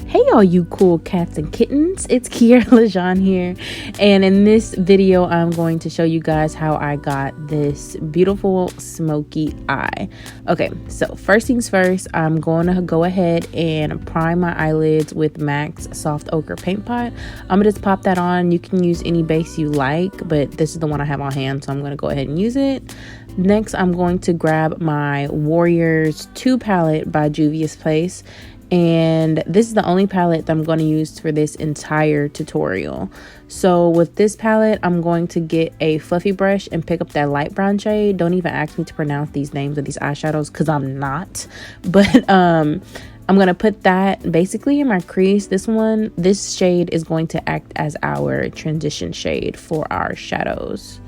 Hey all you cool cats and kittens, it's KierraLaJon here, and in this video I'm going to show you guys how I got this beautiful smoky eye. Okay, so first things first, I'm going to go ahead and prime my eyelids with MAC's Soft Ochre Paint Pot. I'm gonna just pop that on. You can use any base you like, but this is the one I have on hand, so I'm gonna go ahead and use it. Next, I'm going to grab my Warriors 2 palette by Juvia's Place. And this is the only palette that I'm going to use for this entire tutorial. So with this palette, I'm going to get a fluffy brush and pick up that light brown shade. Don't even ask me to pronounce these names of these eyeshadows because I'm not. But I'm going to put that basically in my crease. This shade is going to act as our transition shade for our shadows.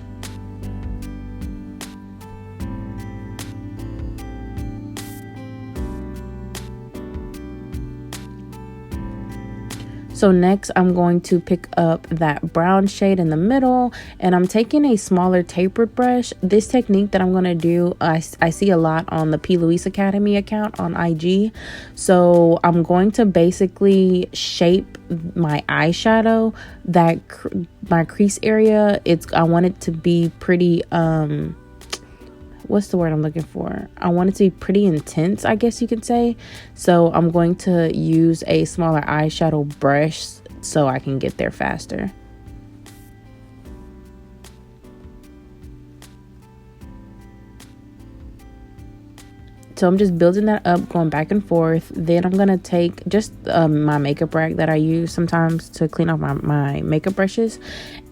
So next, I'm going to pick up that brown shade in the middle, and I'm taking a smaller tapered brush. This technique that I'm going to do, I see a lot on the P. Louise Academy account on IG. So I'm going to basically shape my eyeshadow, my crease area. I want it to be pretty, what's the word I'm looking for? I want it to be pretty intense, I guess you could say. So I'm going to use a smaller eyeshadow brush so I can get there faster. So I'm just building that up, going back and forth. Then I'm going to take just my makeup rag that I use sometimes to clean off my makeup brushes.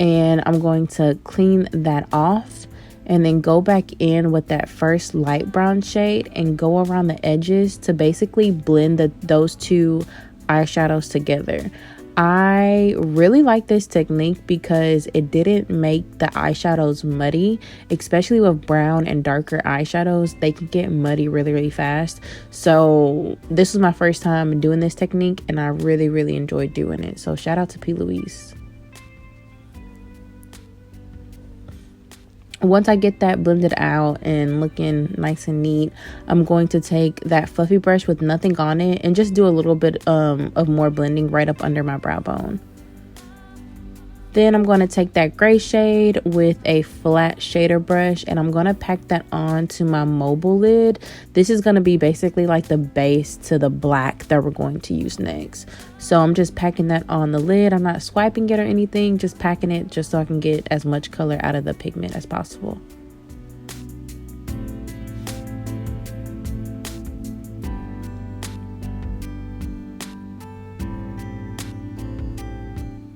And I'm going to clean that off. And then go back in with that first light brown shade and go around the edges to basically blend those two eyeshadows together. I really like this technique because it didn't make the eyeshadows muddy, especially with brown and darker eyeshadows. They can get muddy really, really fast. So this was my first time doing this technique and I really, really enjoyed doing it. So shout out to P. Louise. Once I get that blended out and looking nice and neat, I'm going to take that fluffy brush with nothing on it and just do a little bit of more blending right up under my brow bone. Then I'm going to take that gray shade with a flat shader brush and I'm going to pack that onto my mobile lid. This is going to be basically like the base to the black that we're going to use next. So I'm just packing that on the lid. I'm not swiping it or anything, just packing it just so I can get as much color out of the pigment as possible.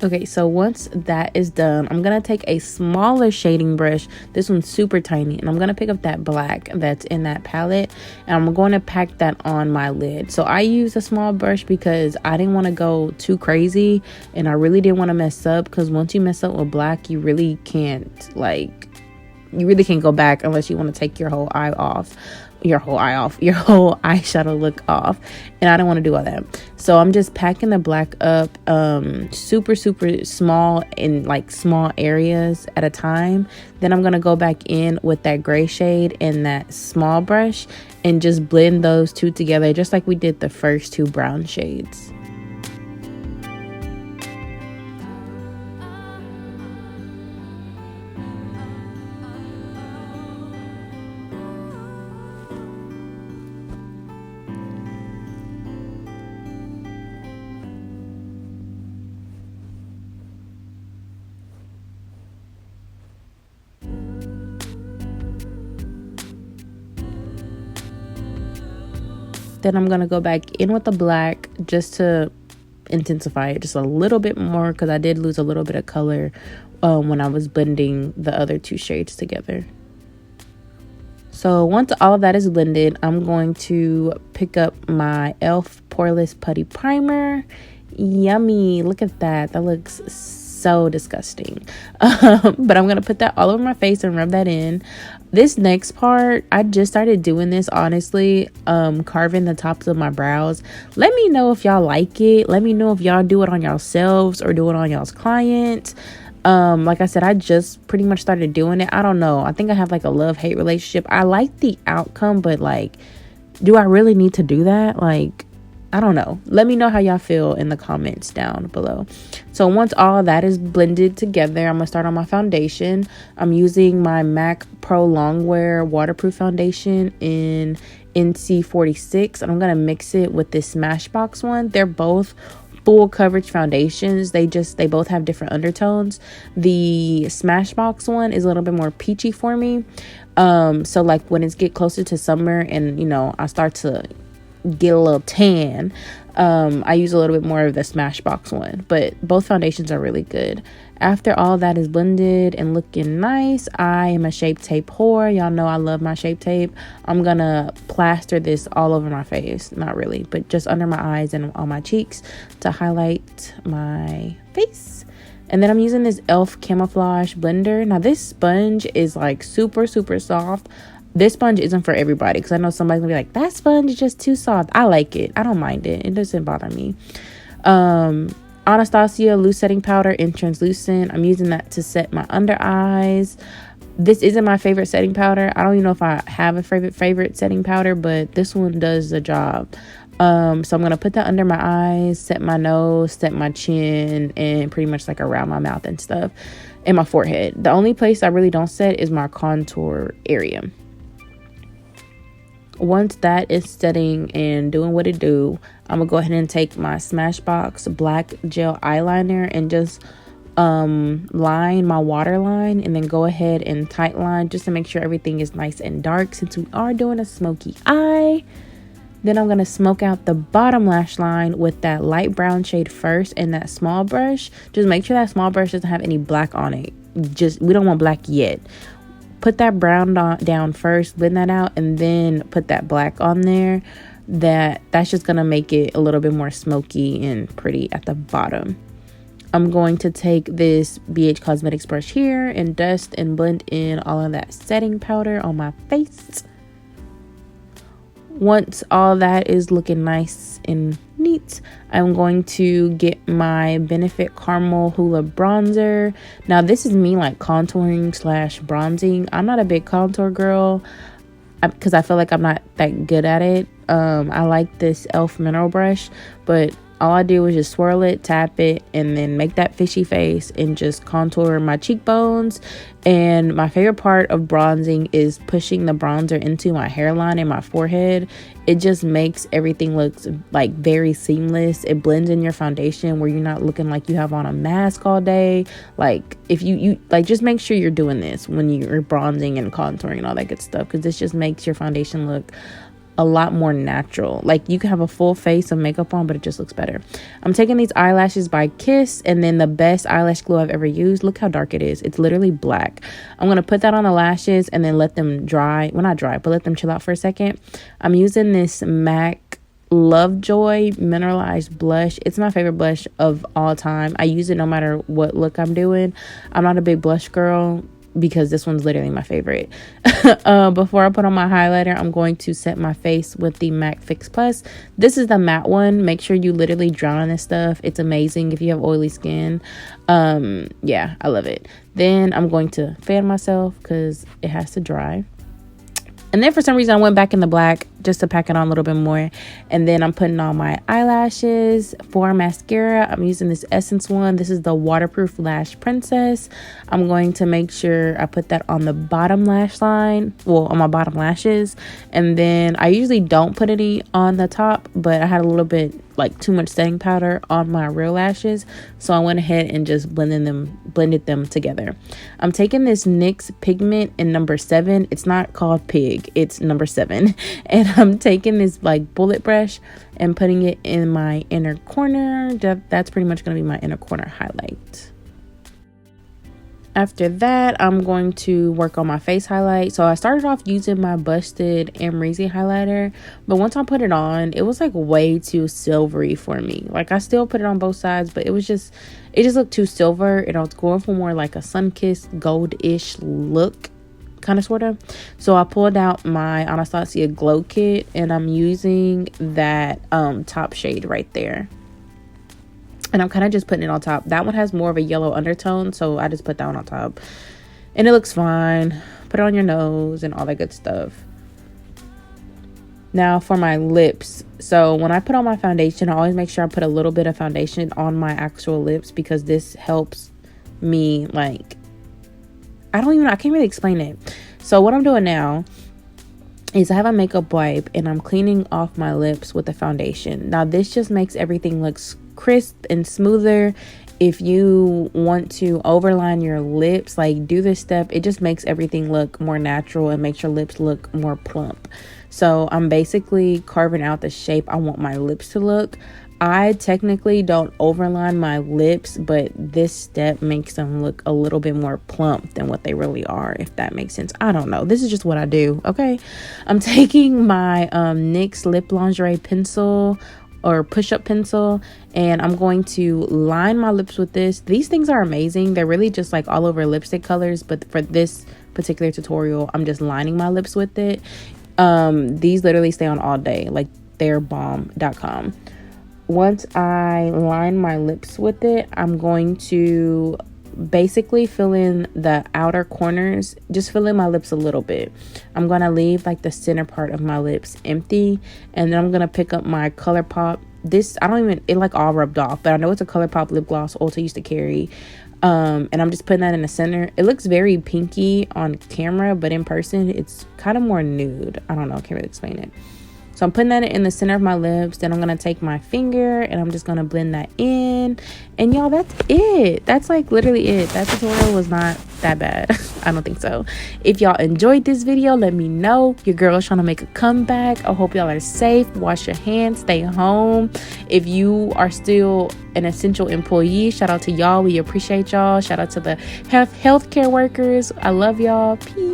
Okay, so once that is done, I'm going to take a smaller shading brush. This one's super tiny. And I'm going to pick up that black that's in that palette. And I'm going to pack that on my lid. So I use a small brush because I didn't want to go too crazy. And I really didn't want to mess up. Because once you mess up with black, you really can't go back unless you want to take your whole eyeshadow look off, and I don't want to do all that. So I'm just packing the black up super small in like small areas at a time. Then I'm going to go back in with that gray shade and that small brush and just blend those two together just like we did the first two brown shades. Then I'm going to go back in with the black just to intensify it just a little bit more because I did lose a little bit of color when I was blending the other two shades together. So once all of that is blended, I'm going to pick up my e.l.f. Poreless Putty Primer. Yummy. Look at that. That looks so disgusting. But I'm going to put that all over my face and rub that in. This next part, I just started doing this, honestly, carving the tops of my brows. Let me know if y'all like it. Let me know if y'all do it on yourselves or do it on y'all's clients. Like I said, I just pretty much started doing it. I don't know. I think I have like a love-hate relationship. I like the outcome, but like, do I really need to do that? Like, I don't know. Let me know how y'all feel in the comments down below. So once all of that is blended together, I'm gonna start on my foundation. I'm using my MAC Pro Longwear waterproof foundation in NC46, and I'm gonna mix it with this Smashbox one. They're both full coverage foundations. They both have different undertones. The Smashbox one is a little bit more peachy for me. So like when it's get closer to summer and you know I start to get a little tan, I use a little bit more of the Smashbox one, but both foundations are really good. After all that is blended and looking nice, I am a Shape Tape whore. Y'all know I love my Shape Tape. I'm gonna plaster this all over my face, not really, but just under my eyes and on my cheeks to highlight my face. And then I'm using this e.l.f. camouflage blender. Now this sponge is like super soft. This sponge isn't for everybody, because I know somebody's gonna be like, that sponge is just too soft. I like it. I don't mind it. It doesn't bother me. Anastasia loose setting powder in translucent. I'm using that to set my under eyes. This isn't my favorite setting powder. I don't even know if I have a favorite setting powder, but this one does the job. So I'm gonna put that under my eyes, set my nose, set my chin, and pretty much like around my mouth and stuff, and my forehead. The only place I really don't set is my contour area. Once that is setting and doing what it do, I'm gonna go ahead and take my Smashbox black gel eyeliner and just line my waterline, and then go ahead and tight line just to make sure everything is nice and dark, since we are doing a smoky eye. Then I'm gonna smoke out the bottom lash line with that light brown shade first, and that small brush. Just make sure that small brush doesn't have any black on it. We don't want black yet. Put that brown down first, blend that out, and then put that black on there. That's just gonna make it a little bit more smoky and pretty at the bottom. I'm going to take this BH Cosmetics brush here and dust and blend in all of that setting powder on my face. Once all that is looking nice and neat, I'm going to get my Benefit Caramel Hula Bronzer. Now this is me like contouring slash bronzing. I'm not a big contour girl because I feel like I'm not that good at it. I like this e.l.f. mineral brush, but all I do is just swirl it, tap it, and then make that fishy face and just contour my cheekbones. And my favorite part of bronzing is pushing the bronzer into my hairline and my forehead. It just makes everything look like very seamless. It blends in your foundation where you're not looking like you have on a mask all day. Like if you like, just make sure you're doing this when you're bronzing and contouring and all that good stuff, because this just makes your foundation look a lot more natural. Like you can have a full face of makeup on, but it just looks better. I'm taking these eyelashes by Kiss, and then the best eyelash glue I've ever used. Look how dark it is. It's literally black. I'm gonna put that on the lashes and then let them dry. Well, not dry, but let them chill out for a second. I'm using this MAC Lovejoy mineralized blush. It's my favorite blush of all time. I use it no matter what look I'm doing. I'm not a big blush girl because this one's literally my favorite. Before I put on my highlighter, I'm going to set my face with the MAC Fix Plus. This is the matte one. Make sure you literally drown in this stuff. It's amazing if you have oily skin. Yeah, I love it. Then I'm going to fan myself because it has to dry. And then for some reason I went back in the black just to pack it on a little bit more. And then I'm putting on my eyelashes. For mascara, I'm using this Essence one. This is the Waterproof Lash Princess. I'm going to make sure I put that on the bottom lash line. Well, on my bottom lashes. And then I usually don't put any on the top, but I had a little bit like too much setting powder on my real lashes, so I went ahead and just blended them together. I'm taking this NYX pigment in number 7. It's not called Pig, it's number 7. And I'm taking this like bullet brush and putting it in my inner corner. That's pretty much going to be my inner corner highlight. After that, I'm going to work on my face highlight. So I started off using my Busted Amrezy highlighter, but once I put it on, it was like way too silvery for me. Like I still put it on both sides, but it just looked too silver, and I was going for more like a sun-kissed gold-ish look, kind of sort of. So I pulled out my Anastasia Glow Kit, and I'm using that top shade right there. And I'm kind of just putting it on top. That one has more of a yellow undertone, so I just put that one on top. And it looks fine. Put it on your nose and all that good stuff. Now for my lips. So when I put on my foundation, I always make sure I put a little bit of foundation on my actual lips, because this helps me, like, I can't really explain it. So what I'm doing now is I have a makeup wipe and I'm cleaning off my lips with the foundation. Now this just makes everything look crisp and smoother. If you want to overline your lips, like, do this step. It just makes everything look more natural and makes your lips look more plump. So I'm basically carving out the shape I want my lips to look. I technically don't overline my lips, but this step makes them look a little bit more plump than what they really are, if that makes sense. I don't know. This is just what I do, okay? I'm taking my NYX Lip Lingerie pencil, or push-up pencil, and I'm going to line my lips with this. These things are amazing. They're really just like all over lipstick colors, but for this particular tutorial, I'm just lining my lips with it. These literally stay on all day. Like, they're bomb.com. Once I line my lips with it, I'm going to basically fill in the outer corners. Just fill in my lips a little bit. I'm gonna leave like the center part of my lips empty, and then I'm gonna pick up my ColourPop. This, it like all rubbed off, but I know it's a ColourPop lip gloss Ulta used to carry. And I'm just putting that in the center. It looks very pinky on camera, but in person it's kind of more nude. I don't know, I can't really explain it. So I'm putting that in the center of my lips. Then I'm going to take my finger and I'm just going to blend that in. And y'all, that's it. That's like literally it. That tutorial was not that bad. I don't think so. If y'all enjoyed this video, let me know. Your girl is trying to make a comeback. I hope y'all are safe. Wash your hands. Stay home. If you are still an essential employee, shout out to y'all. We appreciate y'all. Shout out to the healthcare workers. I love y'all. Peace.